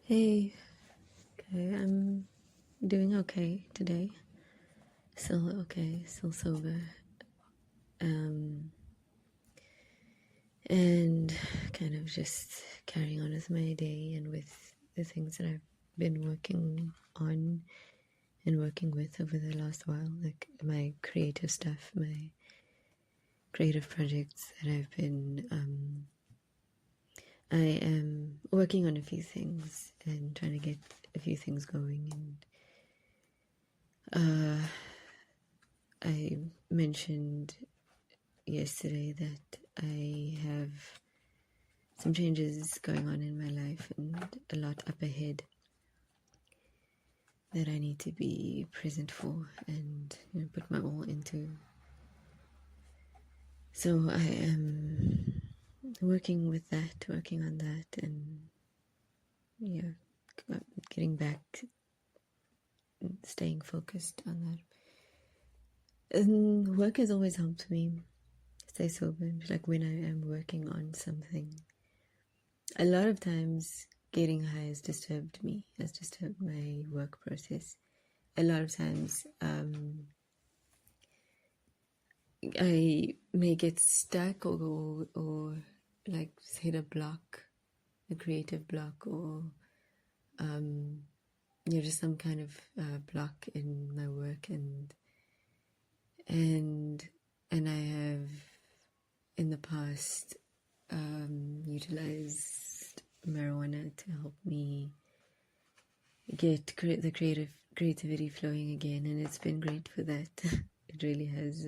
Hey, okay, I'm doing okay today. Still okay, still sober. Um, and kind of just carrying on with my day and with the things that I've been working on and working with over the last while, like my creative stuff, my creative projects that I've been, I am working on a few things and trying to get a few things going. And I mentioned yesterday that I have some changes going on in my life and a lot up ahead that I need to be present for and put my all into. So I am working with that, working on that, and getting back, staying focused on that. And work has always helped me stay sober, like when I am working on something. A lot of times getting high has disturbed me, has disturbed my work process. A lot of times I may get stuck or like hit a block, a creative block, or just some kind of block in my work, and I have in the past utilized marijuana to help me get the creativity flowing again, and it's been great for that. It really has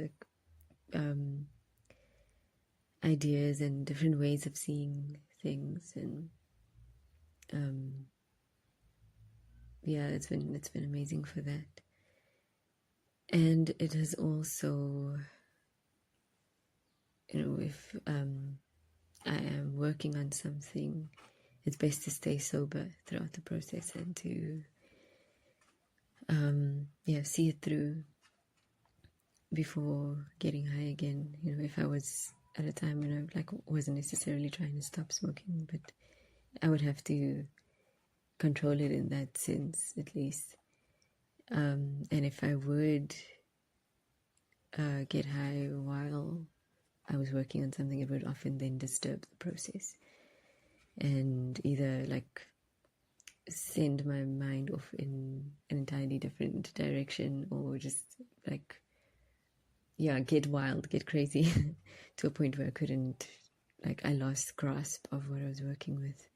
ideas and different ways of seeing things, and it's been amazing for that. And it has also, if I am working on something, it's best to stay sober throughout the process and to see it through before getting high again. If I was at a time when I wasn't necessarily trying to stop smoking, but I would have to control it in that sense, at least. And if I would get high while I was working on something, it would often then disturb the process and either send my mind off in an entirely different direction, or just get wild, get crazy to a point where I couldn't, I lost grasp of what I was working with.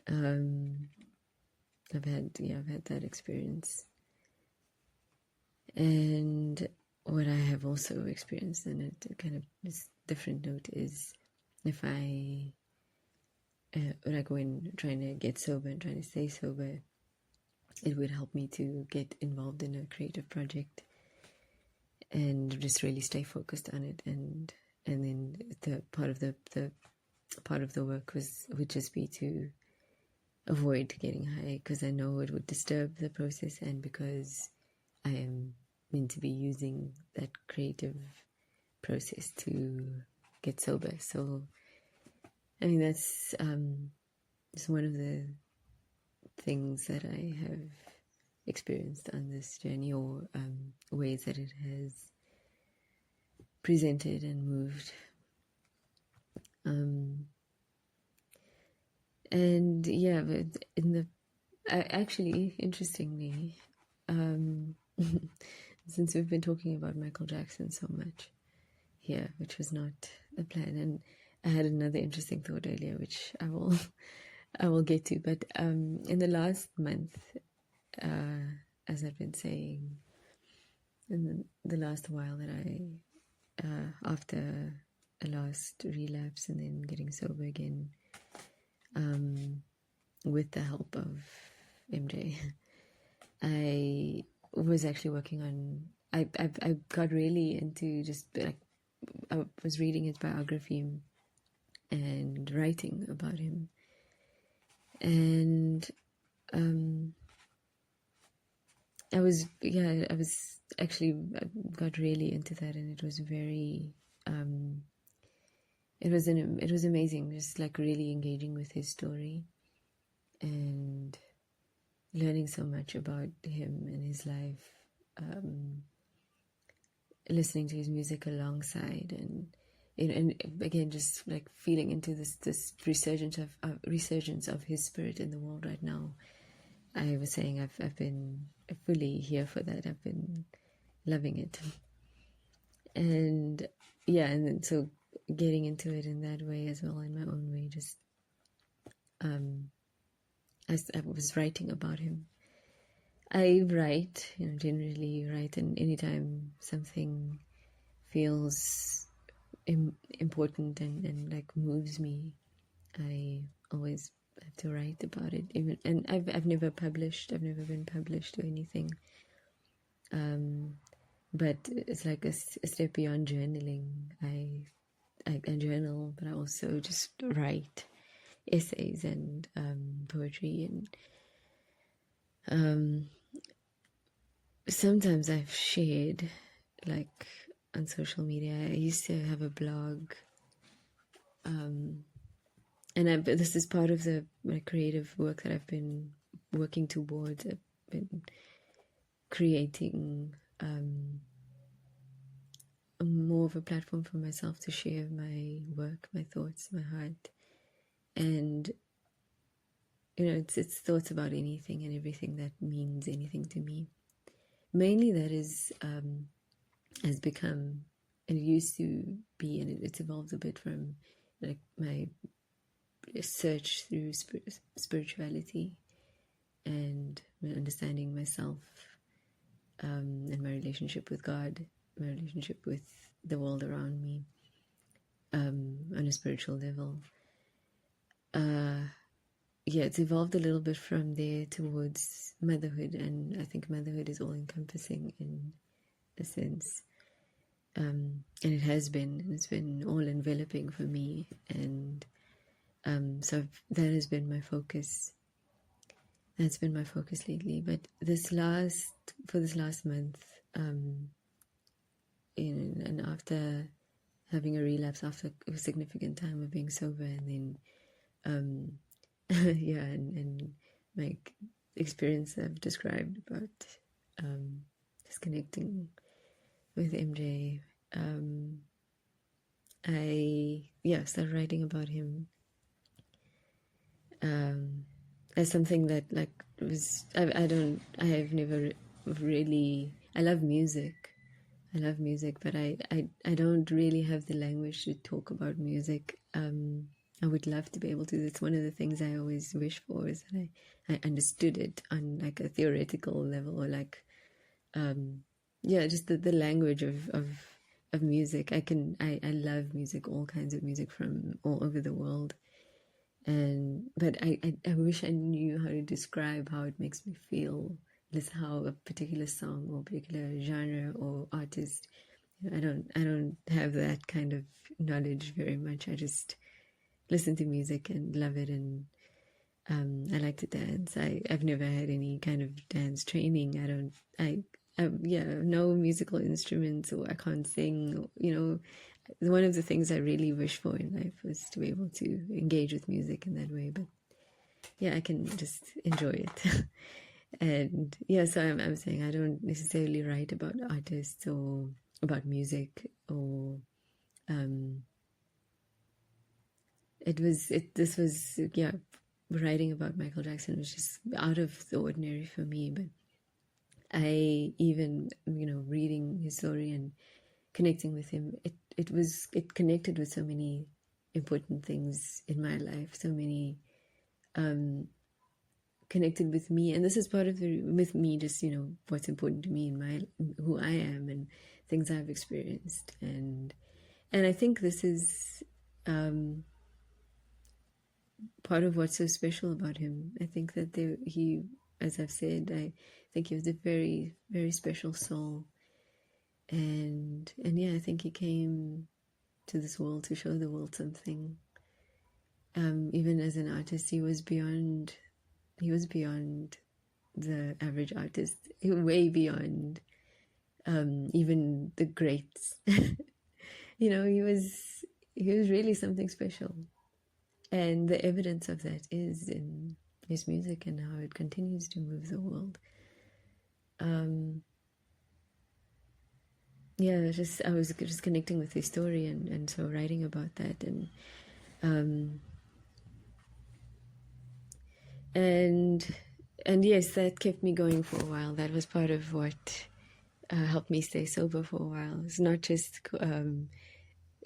I've had that experience. And what I have also experienced, and it kind of this different note, is if I when trying to get sober and trying to stay sober, it would help me to get involved in a creative project and just really stay focused on it, and then the part of the work would just be to avoid getting high, because I know it would disturb the process, and because I am meant to be using that creative process to get sober. So I mean, that's one of the things that I have experienced on this journey, or ways that it has presented and moved. And but actually, interestingly, since we've been talking about Michael Jackson so much here, which was not the plan, and I had another interesting thought earlier, which I will get to. But in the last month, as I've been saying, in the last while that I, after a last relapse and then getting sober again, with the help of MJ, I was actually working on. I got really into just I was reading his biography and writing about him, and I got really into that, and it was very it was amazing, just really engaging with his story. and learning so much about him and his life, listening to his music alongside, and again just like feeling into this resurgence of his spirit in the world right now. I was saying I've been fully here for that. I've been loving it, and yeah, and then so getting into it in that way as well, in my own way. Just I was writing about him. I write, generally write, and anytime something feels important and like moves me, I always have to write about it. Even, and I've never published. I've never been published or anything. But it's like a step beyond journaling. I journal, but I also just write essays and poetry, and sometimes I've shared, like on social media. I used to have a blog, and this is part of my creative work that I've been working towards. I've been creating more of a platform for myself to share my work, my thoughts, my heart, and it's thoughts about anything and everything that means anything to me. Mainly that has become, and it used to be, and it's evolved a bit from like my search through spirituality and understanding myself, and my relationship with God, my relationship with the world around me, on a spiritual level. Yeah, it's evolved a little bit from there towards motherhood, and I think motherhood is all encompassing in a sense. And it has been, and it's been all enveloping for me, and so that has been my focus. That's been my focus lately. But for this last month, and after having a relapse, after a significant time of being sober, and then yeah, and my experience I've described about disconnecting with MJ, I started writing about him as something that like was I have never really. I love music, but I don't really have the language to talk about music. I would love to be able to. It's one of the things I always wish for, is that I understood it on like a theoretical level, or like just the language of music. I love music, all kinds of music from all over the world, but I wish I knew how to describe how it makes me feel. Just how a particular song or particular genre or artist. I don't have that kind of knowledge very much. I just listen to music and love it, and I like to dance. I've never had any kind of dance training. I no musical instruments, or I can't sing. One of the things I really wish for in life was to be able to engage with music in that way. But yeah, I can just enjoy it. And yeah, so I'm saying I don't necessarily write about artists or about music, or this was writing about Michael Jackson was just out of the ordinary for me. But I even reading his story and connecting with him, it connected with so many important things in my life, so many connected with me, and this is part of with me, just what's important to me in who I am and things I've experienced, and I think this is part of what's so special about him. I think that he, as I've said, I think he was a very, very special soul, and yeah, I think he came to this world to show the world something. Even as an artist, he was beyond the average artist, way beyond even the greats. He was really something special, and the evidence of that is in his music and how it continues to move the world. Yeah, just I was just connecting with his story, and so writing about that, and yes, that kept me going for a while. That was part of what helped me stay sober for a while. It's not just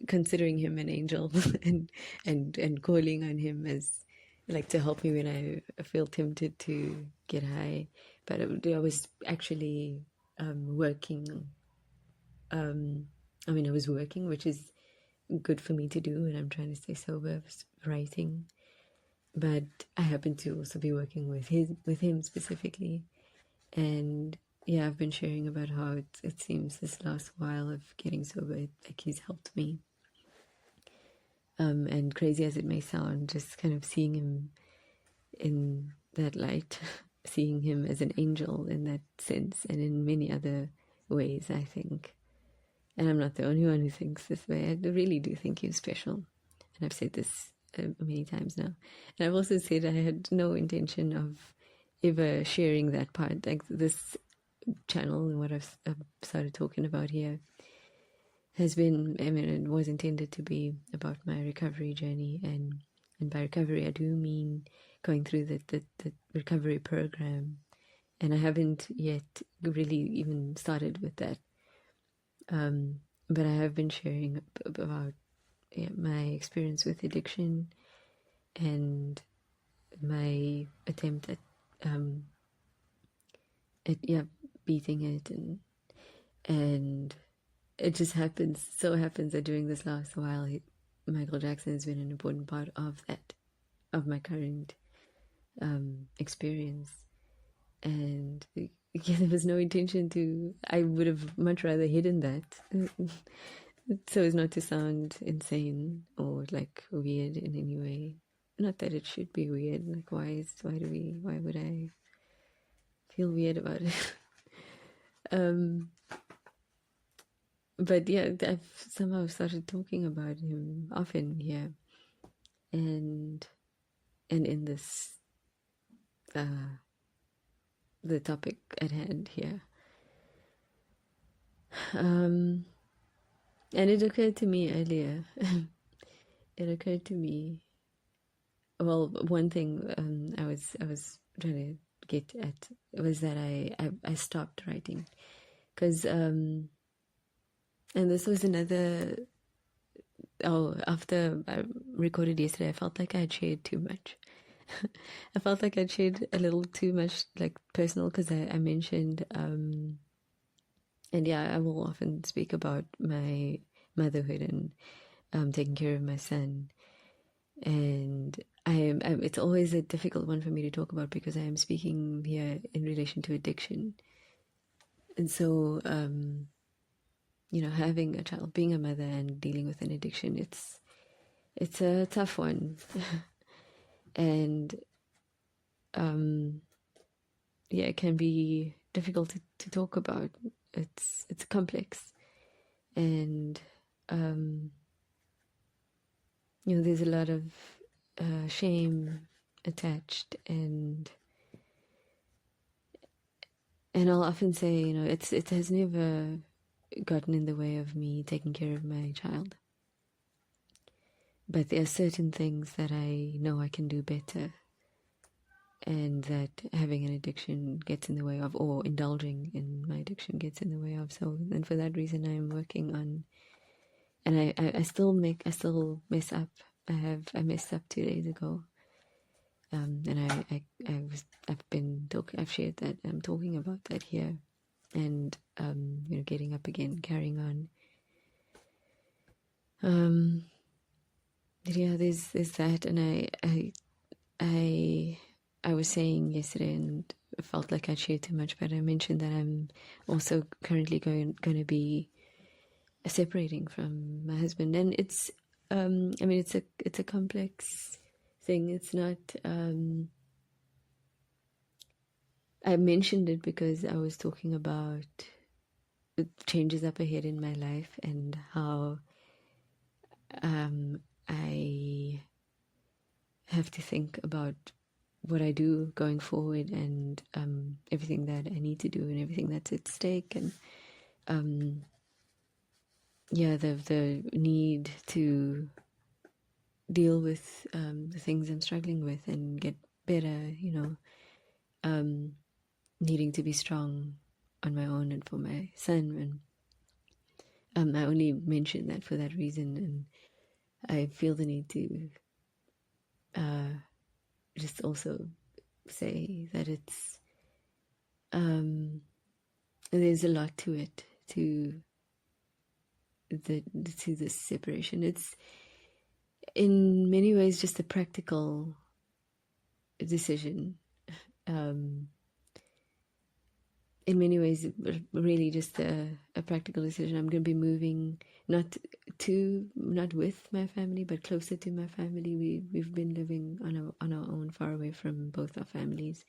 considering him an angel and calling on him as like to help me when I feel tempted to get high, but I was actually working. I mean, I was working, which is good for me to do when I'm trying to stay sober. I was writing, but I happen to also be working with him specifically, and yeah, I've been sharing about how it seems this last while of getting sober, like he's helped me. And crazy as it may sound, just kind of seeing him in that light, seeing him as an angel in that sense, and in many other ways, I think. And I'm not the only one who thinks this way. I really do think he's special. And I've said this many times now. And I've also said I had no intention of ever sharing that part. Like this channel and what I've started talking about here has been, I mean, it was intended to be about my recovery journey. And by recovery, I do mean going through the recovery program. And I haven't yet really even started with that. But I have been sharing about my experience with addiction and my attempt at beating it, and it just so happens that during this last while, Michael Jackson has been an important part of that, of my current experience. And yeah, there was no intention to. I would have much rather hidden that, so as not to sound insane or like weird in any way. Not that it should be weird. Like, why would I feel weird about it? But yeah, I've somehow started talking about him often here, and in this the topic at hand here. And it occurred to me earlier. It occurred to me. Well, one thing I was trying to get at was that I stopped writing because and this was another. Oh, after I recorded yesterday, I felt like I had shared too much. I felt like I shared a little too much, like personal, because I mentioned, and yeah, I will often speak about my motherhood and taking care of my son, and it's always a difficult one for me to talk about because I am speaking here in relation to addiction, and so having a child, being a mother, and dealing with an addiction, it's a tough one. And yeah, it can be difficult to talk about. It's complex, and there's a lot of shame attached, and I'll often say, it has never gotten in the way of me taking care of my child, but there are certain things that I know I can do better, and that having an addiction gets in the way of, or indulging in my addiction gets in the way of. So, and for that reason, I am working on, and I still mess up. I messed up 2 days ago, and I've shared that. I'm talking about that here, and getting up again, carrying on. Yeah, there's that, and I was saying yesterday, and I felt like I shared too much, but I mentioned that I'm also currently going to be separating from my husband, and it's it's a complex thing. It's not. I mentioned it because I was talking about the changes up ahead in my life and how I have to think about what I do going forward, and everything that I need to do, and everything that's at stake, and the need to deal with the things I'm struggling with and get better, needing to be strong on my own and for my son. And I only mention that for that reason, and I feel the need to just also say that there's a lot to it, to this separation. It's in many ways just a practical decision. In many ways, really just a practical decision. I'm going to be moving not with my family, but closer to my family. We've been living on our own, far away from both our families,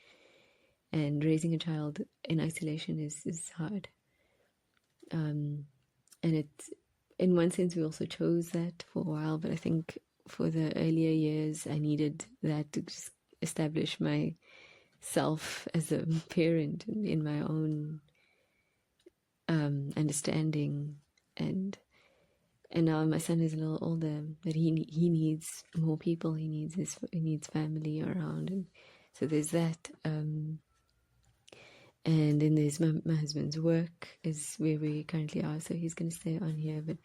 and raising a child in isolation is hard. And it's, in one sense, we also chose that for a while, but I think for the earlier years, I needed that to just establish myself as a parent in my own understanding, and now my son is a little older, but he needs more people. He needs family around, and so there's that. And then there's my husband's work is where we currently are, so he's going to stay on here, but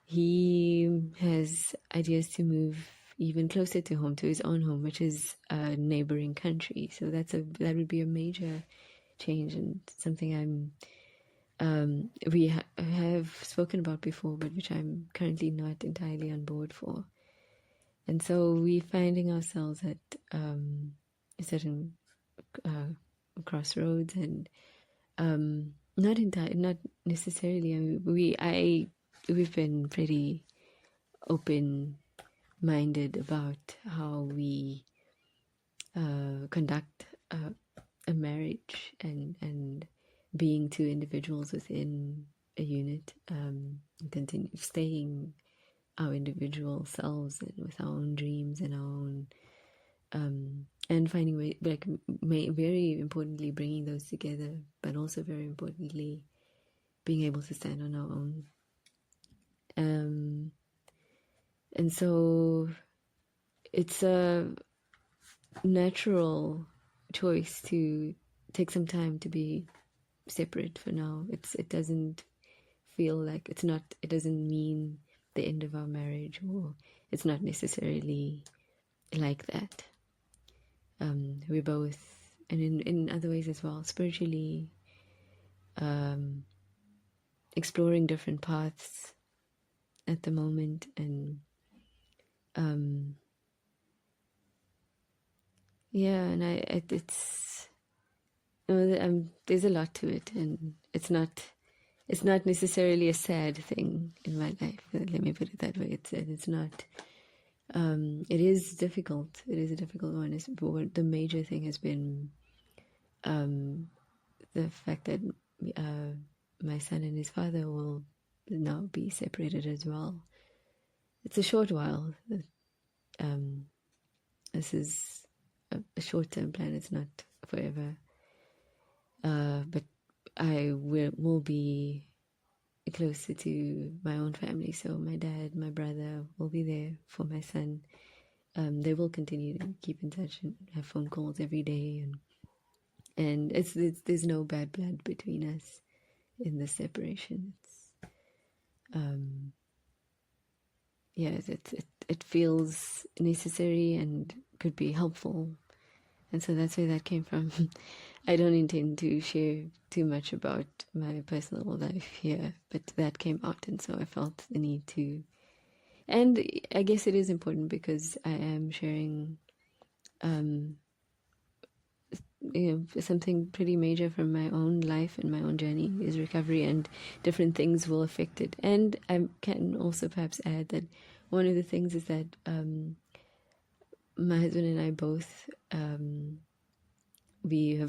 he has ideas to move even closer to home, to his own home, which is a neighboring country. So that would be a major change, and something we have spoken about before, but which I'm currently not entirely on board for. And so we're finding ourselves at a certain crossroads, and not necessarily. I mean, we've been pretty open-minded about how we conduct a marriage, and being two individuals within a unit, continue staying our individual selves and with our own dreams and our own and finding way, like, very importantly, bringing those together, but also very importantly, being able to stand on our own. And so it's a natural choice to take some time to be separate for now. It doesn't feel like it doesn't mean the end of our marriage, or it's not necessarily like that. We're both, and in other ways as well, spiritually exploring different paths at the moment, and there's a lot to it, and it's not necessarily a sad thing in my life. Let me put it that way. It's not. It is difficult. It is a difficult one. But the major thing has been the fact that my son and his father will now be separated as well. It's a short while. This is a short-term plan. It's not forever. But I will be closer to my own family. So my dad, my brother will be there for my son. They will continue to keep in touch and have phone calls every day, and there's no bad blood between us in the separation. It feels necessary and could be helpful, and so that's where that came from. I don't intend to share too much about my personal life here, but that came out, and so I felt the need to. And I guess it is important because I am sharing something pretty major from my own life and my own journey is recovery, and different things will affect it. And I can also perhaps add that one of the things is that my husband and I both we're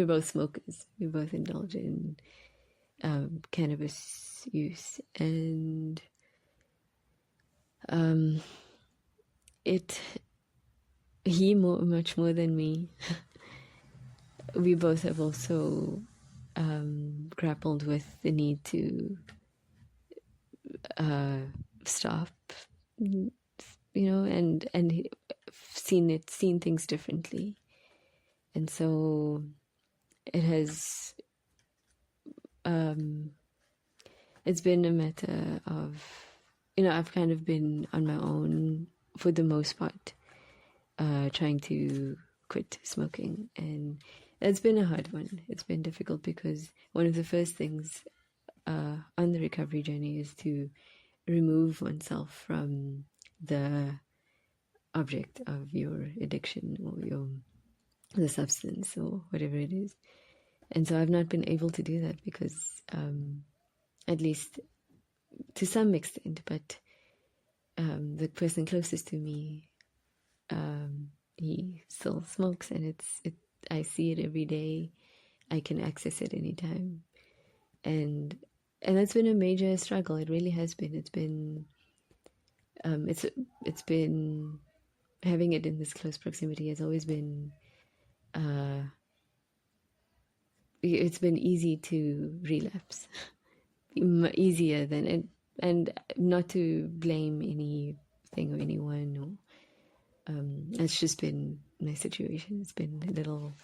both smokers. We both indulge in cannabis use, and it he much more than me. We both have also grappled with the need to stop, and seen things differently, and so it has. It's been a matter of, I've kind of been on my own for the most part, trying to quit smoking, and it's been a hard one. It's been difficult because one of the first things on the recovery journey is to remove oneself from the object of your addiction or the substance or whatever it is. And so I've not been able to do that because, at least to some extent, but the person closest to me, he still smokes, and I see it every day. I can access it anytime, and that's been a major struggle. It really has been. It's been having it in this close proximity has always been. It's been easy to relapse, easier than it, and not to blame anything or anyone, or it's just been my situation. It's been a little.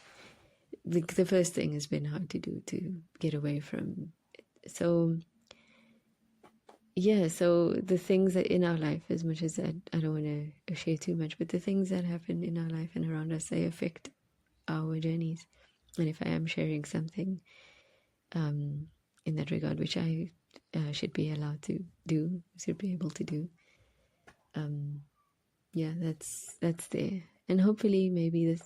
The first thing has been hard to do, to get away from it. So yeah, so the things that in our life, as much as I don't want to share too much, but the things that happen in our life and around us, they affect our journeys. And if I am sharing something in that regard, which I should be allowed to do, should be able to do, yeah, that's there. And hopefully maybe this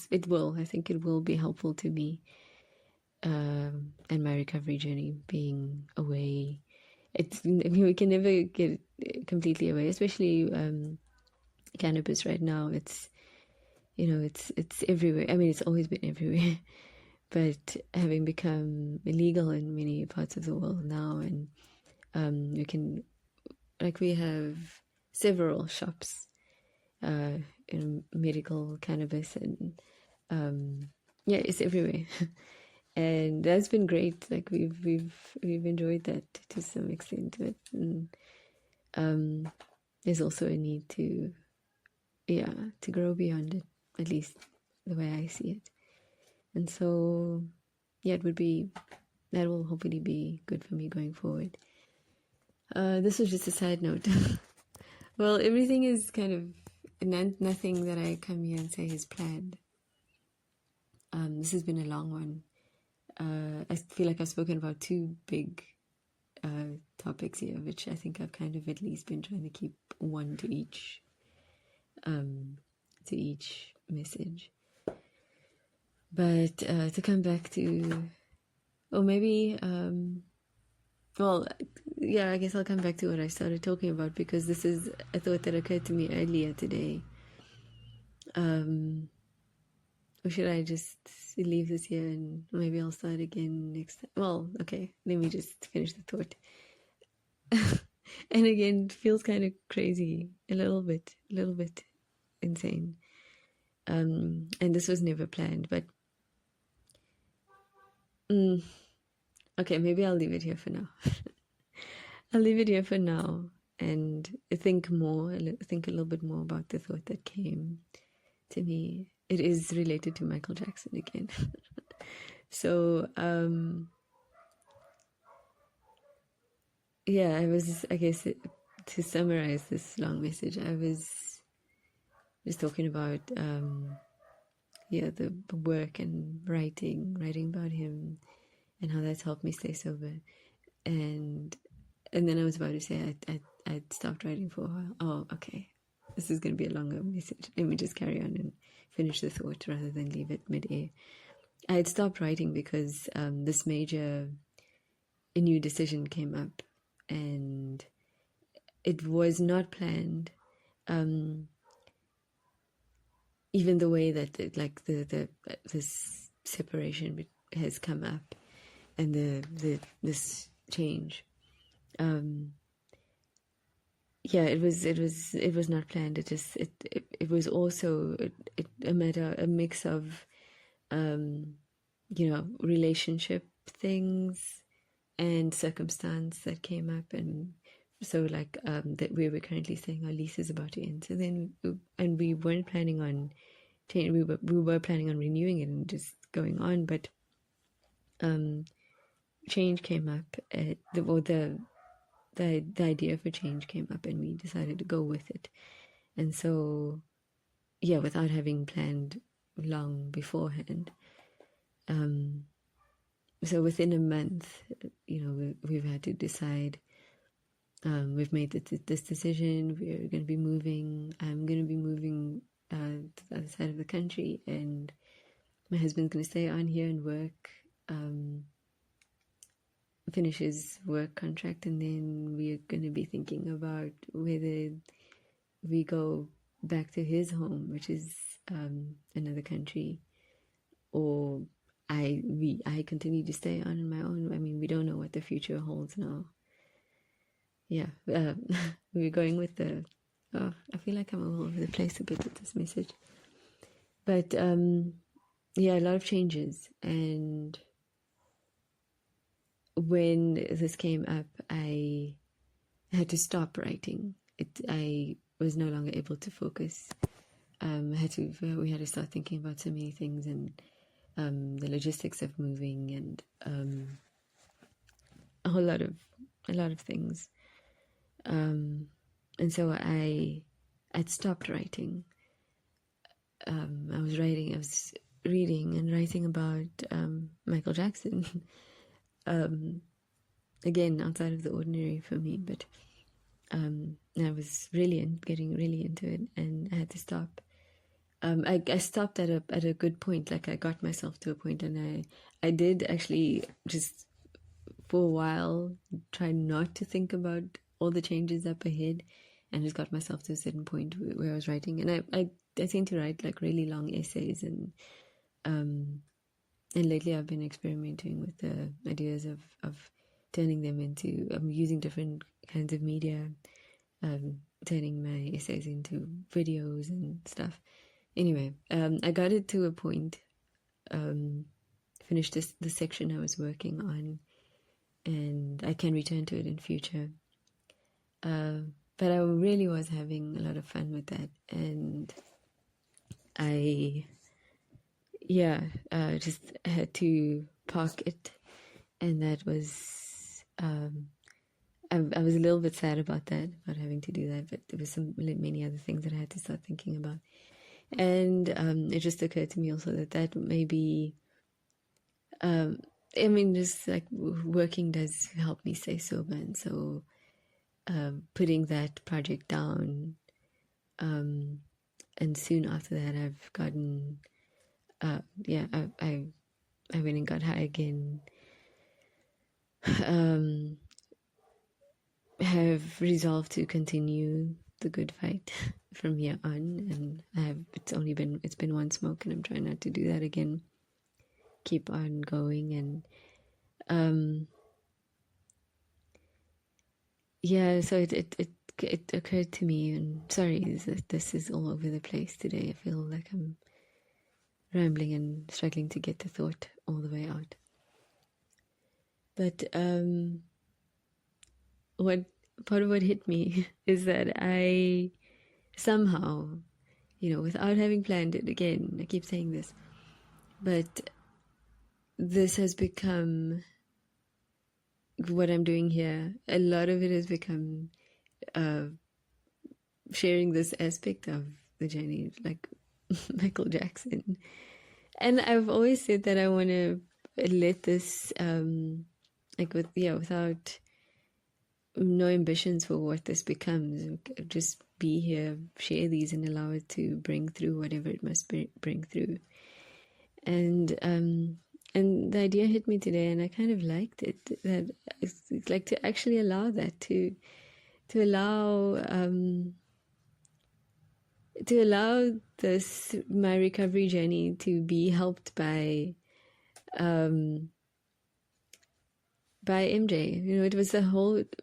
it will. I think it will be helpful to me and my recovery journey, being away. We can never get completely away, especially cannabis right now. It's it's everywhere. I mean, it's always been everywhere, but having become illegal in many parts of the world now, and we have several shops in medical cannabis, and yeah, it's everywhere. And that's been great. Like we've enjoyed that to some extent, but there's also a need to grow beyond it, at least the way I see it. And so yeah, that will hopefully be good for me going forward. This was just a side note. Well, everything is kind of nothing that I come here and say is planned. This has been a long one. I feel like I've spoken about two big topics here, which I think I've kind of at least been trying to keep one to each message. But to come back to, or maybe, well, yeah, I guess I'll come back to what I started talking about, because this is a thought that occurred to me earlier today. Or should I just leave this here and maybe I'll start again next time? Well, okay, let me just finish the thought. And again, it feels kind of crazy, a little bit insane. And this was never planned, but okay, maybe I'll leave it here for now. I'll leave it here for now and think a little bit more about the thought that came to me. It is related to Michael Jackson again. So, yeah, I guess to summarize this long message, I was just talking about, the work and writing about him and how that's helped me stay sober. And then I was about to say I'd stopped writing for a while. Oh, okay. This is going to be a longer message. Let me just carry on and finish the thought rather than leave it mid-air. I had stopped writing because this major new decision came up, and it was not planned. Even the way that this separation has come up, and this change, yeah, it was not planned. It was also a mix of relationship things and circumstance that came up. And so like that we were currently saying our lease is about to end, so then and we weren't planning on change. We were planning on renewing it and just going on, but change came up. The idea for change came up, and we decided to go with it. And so, yeah, without having planned long beforehand. So within a month, we've had to decide. We've made this decision. We're going to be moving. I'm going to be moving to the other side of the country, and my husband's going to stay on here and work, finish his work contract, and then we're going to be thinking about whether we go back to his home, which is another country, or I continue to stay on my own. I mean, we don't know what the future holds now. Yeah, we're going with the. Oh, I feel like I'm all over the place a bit with this message, but yeah, a lot of changes. And when this came up, I had to stop writing. I was no longer able to focus. We had to start thinking about so many things, and the logistics of moving, and a lot of things. And so I'd stopped writing. I was reading and writing about Michael Jackson. Again, outside of the ordinary for me, but I was getting really into it, and I had to stop. I stopped at a good point. Like, I got myself to a point, and I did actually just for a while try not to think about all the changes up ahead, and just got myself to a certain point where I was writing. And I seem to write like really long essays, and lately I've been experimenting with the ideas of turning them into using different kinds of media, turning my essays into videos and stuff. Anyway, I got it to a point, finished the section I was working on, and I can return to it in future. But I really was having a lot of fun with that, and I just had to park it, and that was I was a little bit sad about having to do that, but there was many other things that I had to start thinking about. And it just occurred to me also that maybe just like working does help me stay sober, and so putting that project down, and soon after that I've gotten I went and got high again. Have resolved to continue the good fight from here on, and it's been one smoke, and I'm trying not to do that again. Keep on going, and so it occurred to me, and sorry this is all over the place today. I feel like I'm rambling and struggling to get the thought all the way out. But part of what hit me is that I somehow, without having planned it, again, I keep saying this, but this has become what I'm doing here. A lot of it has become sharing this aspect of the journey, like Michael Jackson. And I've always said that I want to let this, without no ambitions for what this becomes, just be here, share these, and allow it to bring through whatever it must bring through. And the idea hit me today, and I kind of liked it. That it's like to actually allow that to allow this, my recovery journey, to be helped by by MJ.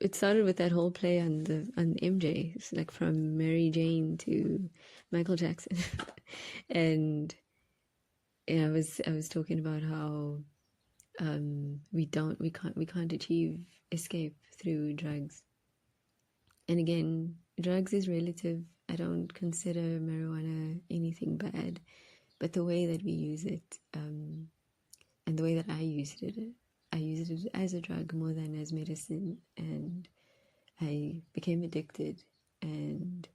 It started with that whole play on MJ. It's like from Mary Jane to Michael Jackson. And yeah, I was talking about how we can't achieve escape through drugs. And again, drugs is relative. I don't consider marijuana anything bad, but the way that we use it, and the way that I used it as a drug more than as medicine, and I became addicted, and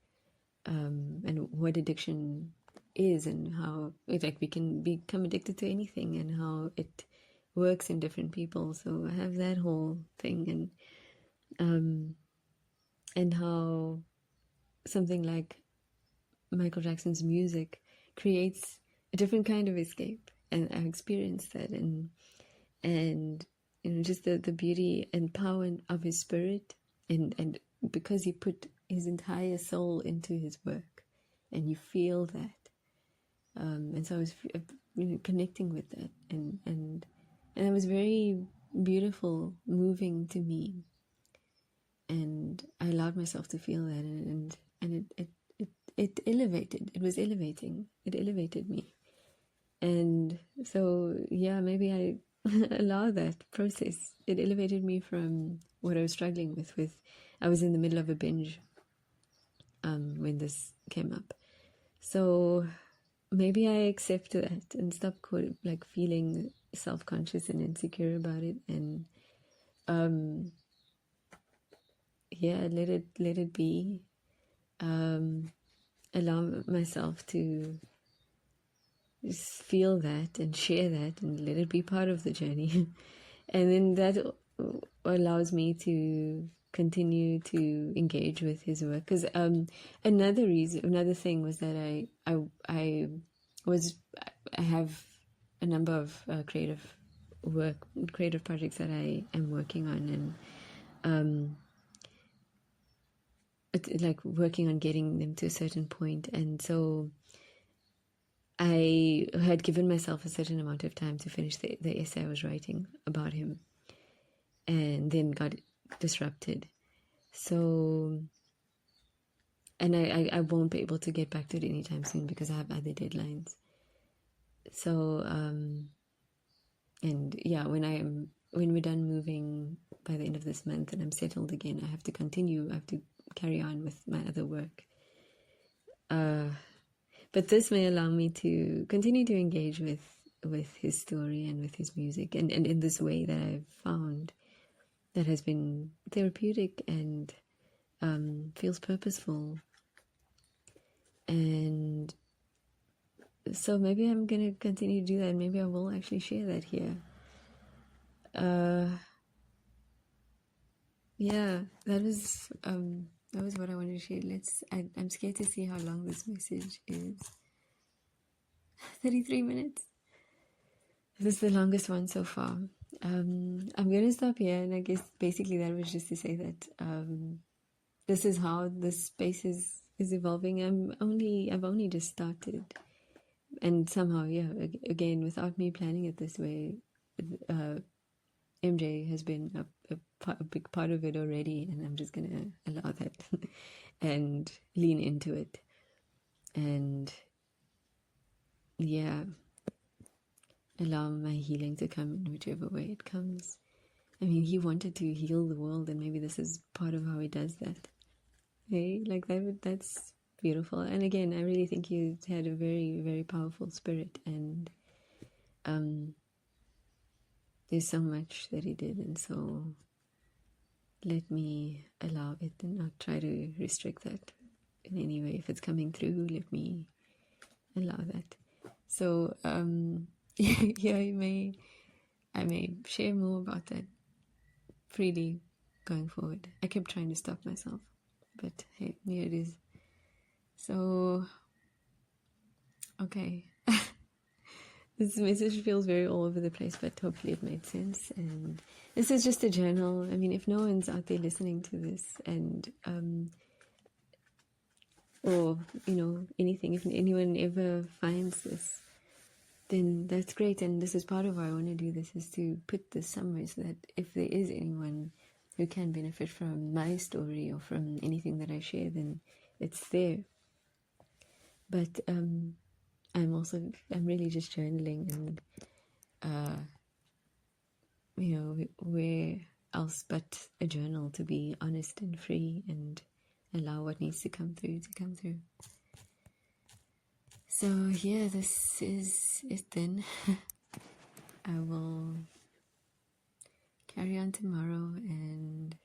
what addiction is, and how we can become addicted to anything, and how it works in different people. So I have that whole thing, and how something like Michael Jackson's music creates a different kind of escape, and I experienced that, and just the beauty and power of his spirit, and because he put his entire soul into his work, and you feel that, and so I was connecting with that, and it was very beautiful, moving to me, and I allowed myself to feel that, and it elevated. It was elevating. It elevated me. And so, yeah, maybe I allow that process. It elevated me from what I was struggling with. I was in the middle of a binge when this came up. So maybe I accept that and stop feeling self-conscious and insecure about it, and yeah, let it be. Allow myself to just feel that and share that, and let it be part of the journey. And then that allows me to continue to engage with his work. Because another thing was that I have a number of creative projects that I am working on, and like working on getting them to a certain point. And so I had given myself a certain amount of time to finish the essay I was writing about him, and then got disrupted. So, and I won't be able to get back to it anytime soon because I have other deadlines. So, and yeah, when we're done moving by the end of this month and I'm settled again, I have to carry on with my other work. But this may allow me to continue to engage with his story and with his music, and in this way that I've found that has been therapeutic and feels purposeful. And so maybe I'm going to continue to do that. Maybe I will actually share that here. Yeah, that was what I wanted to share. I'm scared to see how long this message is. 33 minutes. This is the longest one so far. I'm going to stop here, and I guess basically that was just to say that this is how this space is evolving. I've only just started, and somehow, yeah, again, without me planning it this way, MJ has been a big part of it already, and I'm just going to allow that and lean into it. And yeah, allow my healing to come in whichever way it comes. I mean, he wanted to heal the world, and maybe this is part of how he does that. Hey, like that's beautiful. And again, I really think he had a very, very powerful spirit, and there's so much that he did, and so let me allow it and not try to restrict that in any way. If it's coming through, let me allow that. So yeah, I may share more about that freely going forward. I kept trying to stop myself, but hey, here it is. So okay. This message feels very all over the place, but hopefully it made sense. And this is just a journal. I mean, if no one's out there listening to this, and or anything, if anyone ever finds this, then that's great. And this is part of why I want to do this, is to put this somewhere so that if there is anyone who can benefit from my story or from anything that I share, then it's there. But I'm really just journaling, and where else but a journal to be honest and free and allow what needs to come through to come through. So yeah, this is it then. I will carry on tomorrow, and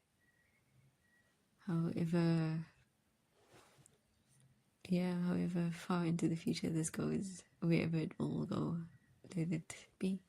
however far into the future this goes, wherever it will go, let it be.